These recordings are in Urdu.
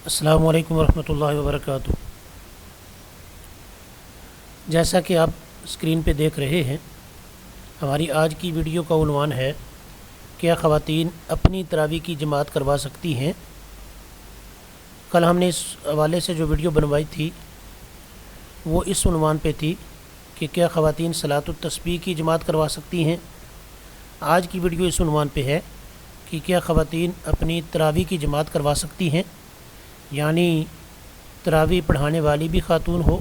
السلام علیکم ورحمۃ اللہ وبرکاتہ۔ جیسا کہ آپ اسکرین پہ دیکھ رہے ہیں، ہماری آج کی ویڈیو کا عنوان ہے کیا خواتین اپنی تراویح کی جماعت کروا سکتی ہیں۔ کل ہم نے اس حوالے سے جو ویڈیو بنوائی تھی وہ اس عنوان پہ تھی کہ کیا خواتین صلاۃ التسبیح کی جماعت کروا سکتی ہیں۔ آج کی ویڈیو اس عنوان پہ ہے کہ کیا خواتین اپنی تراویح کی جماعت کروا سکتی ہیں، یعنی تراویح پڑھانے والی بھی خاتون ہو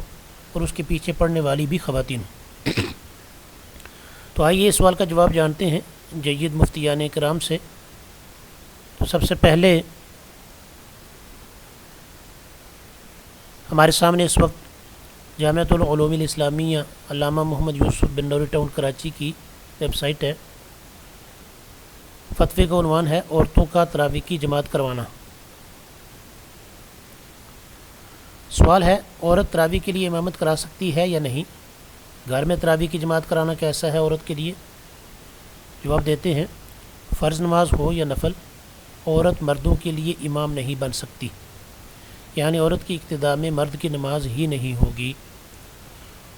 اور اس کے پیچھے پڑھنے والی بھی خواتین ہو۔ تو آئیے اس سوال کا جواب جانتے ہیں جید مفتیان کرام سے۔ تو سب سے پہلے ہمارے سامنے اس وقت جامعۃ العلوم الاسلامیہ علامہ محمد یوسف بن نوری ٹاؤن کراچی کی ویب سائٹ ہے۔ فتوے کا عنوان ہے عورتوں کا تراویح کی جماعت کروانا۔ سوال ہے عورت تراویح کے لیے امامت کرا سکتی ہے یا نہیں، گھر میں تراویح کی جماعت کرانا کیسا ہے عورت کے لیے۔ جواب دیتے ہیں فرض نماز ہو یا نفل، عورت مردوں کے لیے امام نہیں بن سکتی، یعنی عورت کی اقتداء میں مرد کی نماز ہی نہیں ہوگی۔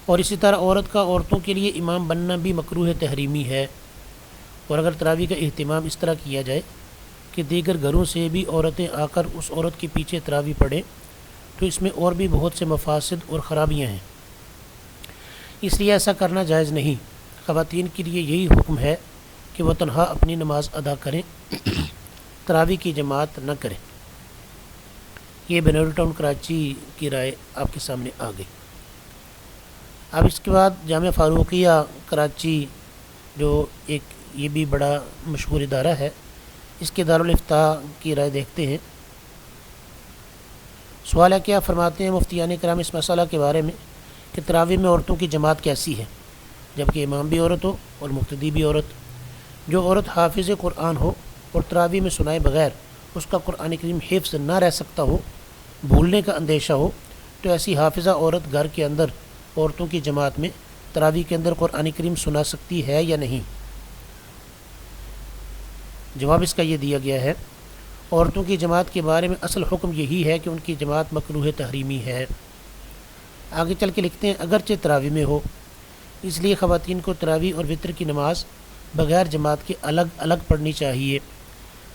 اور اسی طرح عورت کا عورتوں کے لیے امام بننا بھی مکروہ تحریمی ہے۔ اور اگر تراویح کا اہتمام اس طرح کیا جائے کہ دیگر گھروں سے بھی عورتیں آ کر اس عورت کے پیچھے تراویح پڑھیں تو اس میں اور بھی بہت سے مفاسد اور خرابیاں ہیں، اس لیے ایسا کرنا جائز نہیں۔ خواتین کے لیے یہی حکم ہے کہ وہ تنہا اپنی نماز ادا کریں، تراویح کی جماعت نہ کریں۔ یہ بنوری ٹاؤن کراچی کی رائے آپ کے سامنے آ گئی۔ اب اس کے بعد جامعہ فاروقیہ کراچی جو ایک یہ بھی بڑا مشہور ادارہ ہے، اس کے دارالافتاء کی رائے دیکھتے ہیں۔ سوال ہے کیا فرماتے ہیں مفتیان کرام اس مسئلہ کے بارے میں کہ تراویح میں عورتوں کی جماعت کیسی ہے جبکہ امام بھی عورت ہو اور مقتدی بھی عورت۔ جو عورت حافظ قرآن ہو اور تراویح میں سنائے بغیر اس کا قرآن کریم حفظ نہ رہ سکتا ہو، بھولنے کا اندیشہ ہو، تو ایسی حافظہ عورت گھر کے اندر عورتوں کی جماعت میں تراویح کے اندر قرآن کریم سنا سکتی ہے یا نہیں۔ جواب اس کا یہ دیا گیا ہے عورتوں کی جماعت کے بارے میں اصل حکم یہی ہے کہ ان کی جماعت مکروہ تحریمی ہے۔ آگے چل کے لکھتے ہیں اگرچہ تراویح میں ہو، اس لیے خواتین کو تراویح اور وتر کی نماز بغیر جماعت کے الگ الگ پڑھنی چاہیے۔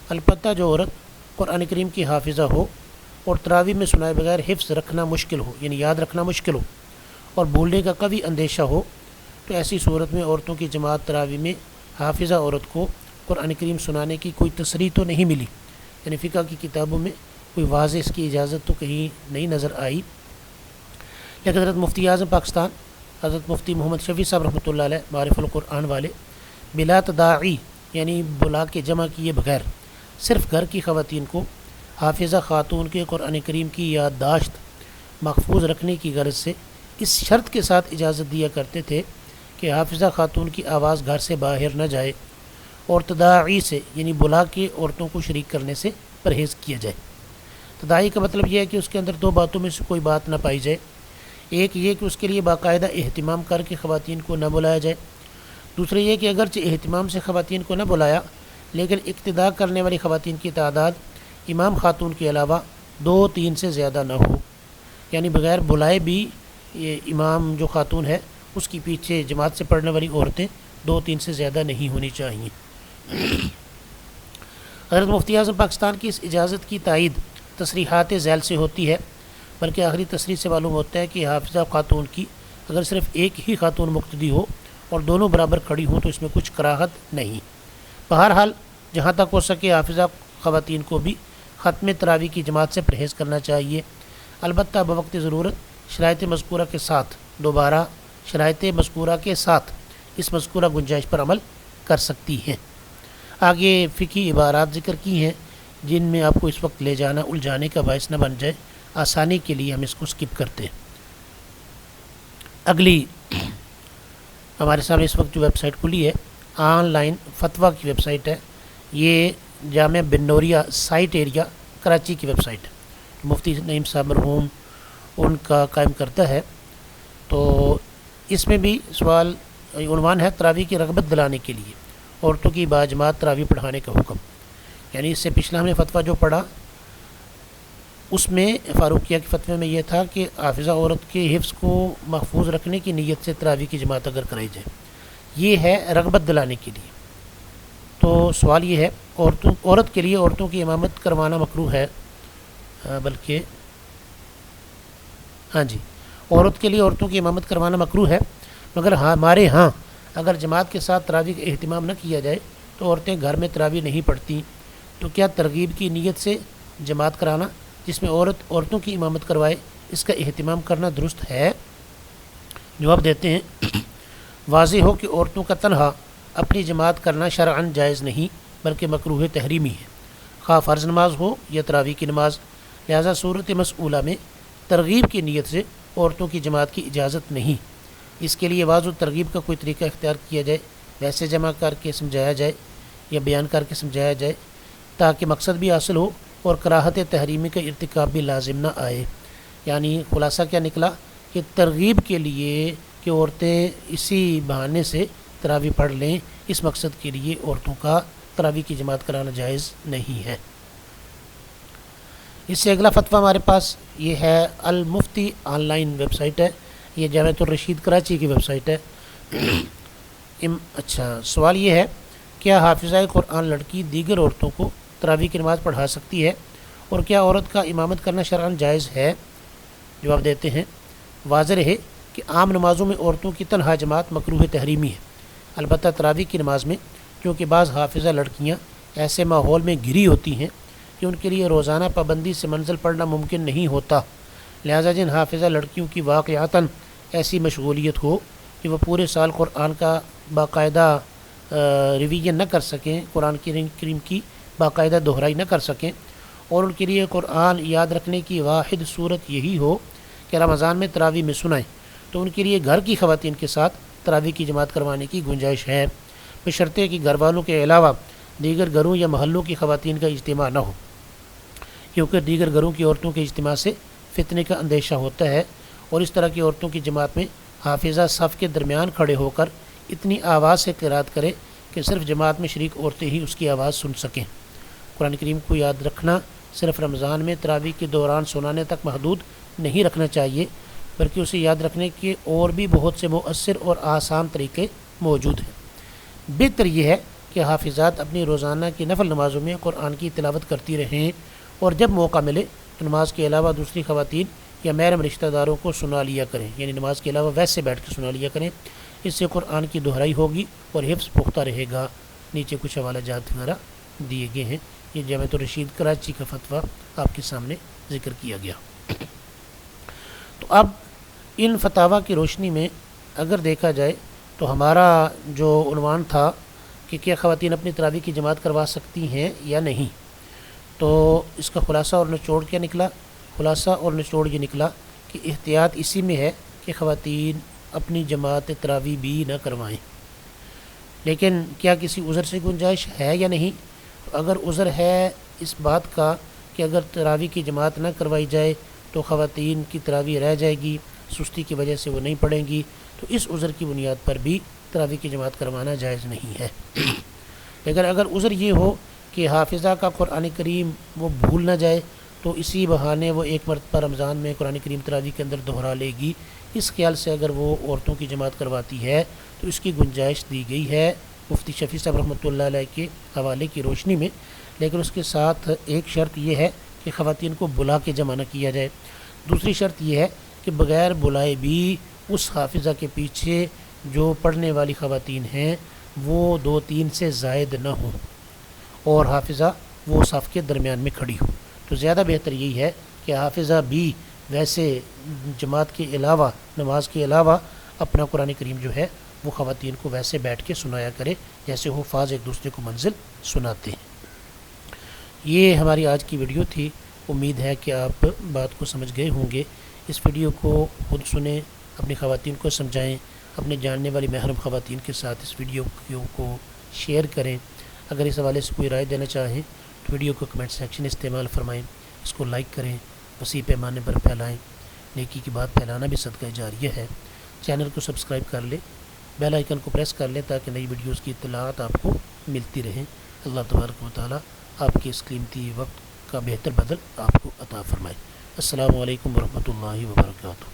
البتہ جو عورت قرآن کریم کی حافظہ ہو اور تراویح میں سنائے بغیر حفظ رکھنا مشکل ہو، یعنی یاد رکھنا مشکل ہو اور بھولنے کا قوی اندیشہ ہو، تو ایسی صورت میں عورتوں کی جماعت تراویح میں حافظہ عورت کو قرآن کریم سنانے کی کوئی تصریح تو نہیں ملی، یعنی فقہ کی کتابوں میں کوئی واضح اس کی اجازت تو کہیں نہیں نظر آئی، لیکن حضرت مفتی اعظم پاکستان حضرت مفتی محمد شفیع صاحب رحمۃ اللہ علیہ معارف القرآن والے بلا تداعی یعنی بلا کے جمع کیے بغیر صرف گھر کی خواتین کو حافظہ خاتون کے قرآن کریم کی یادداشت محفوظ رکھنے کی غرض سے اس شرط کے ساتھ اجازت دیا کرتے تھے کہ حافظہ خاتون کی آواز گھر سے باہر نہ جائے اور تداعی سے یعنی بلا کے عورتوں کو شریک کرنے سے پرہیز کیا جائے۔ تداعی کا مطلب یہ ہے کہ اس کے اندر دو باتوں میں سے کوئی بات نہ پائی جائے، ایک یہ کہ اس کے لیے باقاعدہ اہتمام کر کے خواتین کو نہ بلایا جائے، دوسرا یہ کہ اگرچہ اہتمام سے خواتین کو نہ بلایا لیکن اقتداء کرنے والی خواتین کی تعداد امام خاتون کے علاوہ 2-3 سے زیادہ نہ ہو، یعنی بغیر بلائے بھی یہ امام جو خاتون ہے اس کی پیچھے جماعت سے پڑھنے والی عورتیں 2-3 سے زیادہ نہیں ہونی چاہیے۔ حضرت مفتی اعظم پاکستان کی اس اجازت کی تائید تصریحات ذیل سے ہوتی ہے، بلکہ آخری تصریح سے معلوم ہوتا ہے کہ حافظہ خاتون کی اگر صرف ایک ہی خاتون مقتدی ہو اور دونوں برابر کھڑی ہوں تو اس میں کچھ کراہت نہیں۔ بہرحال جہاں تک ہو سکے حافظہ خواتین کو بھی ختم تراویح کی جماعت سے پرہیز کرنا چاہیے، البتہ بوقت ضرورت شرائط مذکورہ کے ساتھ، دوبارہ شرائط مذکورہ کے ساتھ اس مذکورہ گنجائش پر عمل کر سکتی ہیں۔ آگے فقہی عبارات ذکر کی ہیں جن میں آپ کو اس وقت لے جانا الجھانے کا باعث نہ بن جائے، آسانی کے لیے ہم اس کو سکپ کرتے ہیں۔ اگلی ہمارے سامنے اس وقت جو ویب سائٹ کھلی ہے آن لائن فتویٰ کی ویب سائٹ ہے، یہ جامعہ بن نوریہ سائٹ ایریا کراچی کی ویب سائٹ ہے، مفتی نعیم صاحب مرحوم ان کا قائم کرتا ہے۔ تو اس میں بھی سوال عنوان ہے تراویح کی رغبت دلانے کے لیے عورتوں کی باجماعت تراویح پڑھانے کا حکم، یعنی اس سے پچھلا ہم نے فتویٰ جو پڑھا اس میں فاروقیہ کے فتوے میں یہ تھا کہ حافظہ عورت کے حفظ کو محفوظ رکھنے کی نیت سے تراویح کی جماعت اگر کرائی جائے، یہ ہے رغبت دلانے کے لیے۔ تو سوال یہ ہے، عورت کے لیے عورتوں کی امامت کروانا مکروہ ہے، بلکہ ہاں جی، عورت کے لیے عورتوں کی امامت کروانا مکروہ ہے، مگر ہمارے ہاں اگر جماعت کے ساتھ تراویح کا اہتمام نہ کیا جائے تو عورتیں گھر میں تراویح نہیں پڑھتیں، تو کیا ترغیب کی نیت سے جماعت کرانا جس میں عورتوں کی امامت کروائے، اس کا اہتمام کرنا درست ہے؟ جواب دیتے ہیں، واضح ہو کہ عورتوں کا تنہا اپنی جماعت کرنا شرعاً جائز نہیں بلکہ مکروہ تحریمی ہے، خواہ فرض نماز ہو یا تراویح کی نماز، لہذا صورت مسئولہ میں ترغیب کی نیت سے عورتوں کی جماعت کی اجازت نہیں۔ اس کے لیے واضح ترغیب کا کوئی طریقہ اختیار کیا جائے، ویسے جمع کر کے سمجھایا جائے یا بیان کر کے سمجھایا جائے تاکہ مقصد بھی حاصل ہو اور کراہت تحریمی کا ارتکاب بھی لازم نہ آئے۔ یعنی خلاصہ کیا نکلا کہ ترغیب کے لیے کہ عورتیں اسی بہانے سے تراویح پڑھ لیں، اس مقصد کے لیے عورتوں کا تراویح کی جماعت کرانا جائز نہیں ہے۔ اس سے اگلا فتویٰ ہمارے پاس یہ ہے، المفتی آن لائن ویب سائٹ ہے، یہ جامعۃ الرشید کراچی کی ویب سائٹ ہے۔ اچھا، سوال یہ ہے، کیا حافظہ قرآن لڑکی دیگر عورتوں کو تراویح کی نماز پڑھا سکتی ہے اور کیا عورت کا امامت کرنا شرعاً جائز ہے؟ جواب دیتے ہیں، واضح ہے کہ عام نمازوں میں عورتوں کی تنہا جماعت مکروہ تحریمی ہے، البتہ تراویح کی نماز میں کیونکہ بعض حافظہ لڑکیاں ایسے ماحول میں گھری ہوتی ہیں کہ ان کے لیے روزانہ پابندی سے منزل پڑھنا ممکن نہیں ہوتا، لہذا جن حافظہ لڑکیوں کی واقعتاً ایسی مشغولیت ہو کہ وہ پورے سال قرآن کا باقاعدہ ریویژن نہ کر سکیں، قرآن کریم کی باقاعدہ دہرائی نہ کر سکیں، اور ان کے لیے قرآن یاد رکھنے کی واحد صورت یہی ہو کہ رمضان میں تراویح میں سنائیں، تو ان کے لیے گھر کی خواتین کے ساتھ تراویح کی جماعت کروانے کی گنجائش ہے، بشرطے کہ گھر والوں کے علاوہ دیگر گھروں یا محلوں کی خواتین کا اجتماع نہ ہو، کیونکہ دیگر گھروں کی عورتوں کے اجتماع سے فتنے کا اندیشہ ہوتا ہے، اور اس طرح کی عورتوں کی جماعت میں حافظہ صف کے درمیان کھڑے ہو کر اتنی آواز سے قرات کرے کہ صرف جماعت میں شریک عورتیں ہی اس کی آواز سن سکیں۔ قرآن کریم کو یاد رکھنا صرف رمضان میں تراویح کے دوران سنانے تک محدود نہیں رکھنا چاہیے، بلکہ اسے یاد رکھنے کے اور بھی بہت سے مؤثر اور آسان طریقے موجود ہیں۔ بہتر یہ ہے کہ حافظات اپنی روزانہ کی نفل نمازوں میں قرآن کی تلاوت کرتی رہیں، اور جب موقع ملے تو نماز کے علاوہ دوسری خواتین یا محرم رشتہ داروں کو سنا لیا کریں، یعنی نماز کے علاوہ ویسے بیٹھ کے سنا لیا کریں، اس سے قرآن کی دہرائی ہوگی اور حفظ پختہ رہے گا۔ نیچے کچھ حوالہ جات وغیرہ دیے گئے ہیں، یہ جامعۃ الرشید کراچی کا فتویٰ آپ کے سامنے ذکر کیا گیا۔ تو اب ان فتاویٰ کی روشنی میں اگر دیکھا جائے تو ہمارا جو عنوان تھا کہ کیا خواتین اپنی تراویح کی جماعت کروا سکتی ہیں یا نہیں، تو اس کا خلاصہ اور نچوڑ کیا نکلا؟ خلاصہ اور نچوڑ یہ نکلا کہ احتیاط اسی میں ہے کہ خواتین اپنی جماعت تراویح بھی نہ کروائیں، لیکن کیا کسی عذر سے گنجائش ہے یا نہیں؟ اگر عذر ہے اس بات کا کہ اگر تراویح کی جماعت نہ کروائی جائے تو خواتین کی تراویح رہ جائے گی، سستی کی وجہ سے وہ نہیں پڑھیں گی، تو اس عذر کی بنیاد پر بھی تراویح کی جماعت کروانا جائز نہیں ہے۔ لیکن اگر عذر یہ ہو کہ حافظہ کا قرآن کریم وہ بھول نہ جائے تو اسی بہانے وہ ایک مرتبہ رمضان میں قرآن کریم تراویح کے اندر دہرا لے گی، اس خیال سے اگر وہ عورتوں کی جماعت کرواتی ہے تو اس کی گنجائش دی گئی ہے مفتی شفیع صاحب رحمۃ اللہ علیہ کے حوالے کی روشنی میں، لیکن اس کے ساتھ ایک شرط یہ ہے کہ خواتین کو بلا کے جمع نہ کیا جائے، دوسری شرط یہ ہے کہ بغیر بلائے بھی اس حافظہ کے پیچھے جو پڑھنے والی خواتین ہیں وہ 2-3 سے زائد نہ ہوں اور حافظہ وہ صف کے درمیان میں کھڑی ہو، تو زیادہ بہتر یہی ہے کہ حافظہ بھی ویسے جماعت کے علاوہ نماز کے علاوہ اپنا قرآن کریم جو ہے وہ خواتین کو ویسے بیٹھ کے سنایا کرے جیسے حفاظ ایک دوسرے کو منزل سناتے ہیں۔ یہ ہماری آج کی ویڈیو تھی، امید ہے کہ آپ بات کو سمجھ گئے ہوں گے۔ اس ویڈیو کو خود سنیں، اپنی خواتین کو سمجھائیں، اپنے جاننے والی محرم خواتین کے ساتھ اس ویڈیو کو شیئر کریں۔ اگر اس حوالے سے کوئی رائے دینا چاہیں تو ویڈیو کو کمنٹ سیکشن استعمال فرمائیں، اس کو لائک کریں، وسیع پیمانے پر پھیلائیں، نیکی کی بات پھیلانا بھی صدقہ جاریہ ہے۔ چینل کو سبسکرائب کر لیں، بیل آئیکن کو پریس کر لیں تاکہ نئی ویڈیوز کی اطلاعات آپ کو ملتی رہیں۔ اللہ تبارک و تعالی آپ کے اس قیمتی وقت کا بہتر بدل آپ کو عطا فرمائے۔ السلام علیکم ورحمۃ اللہ وبرکاتہ۔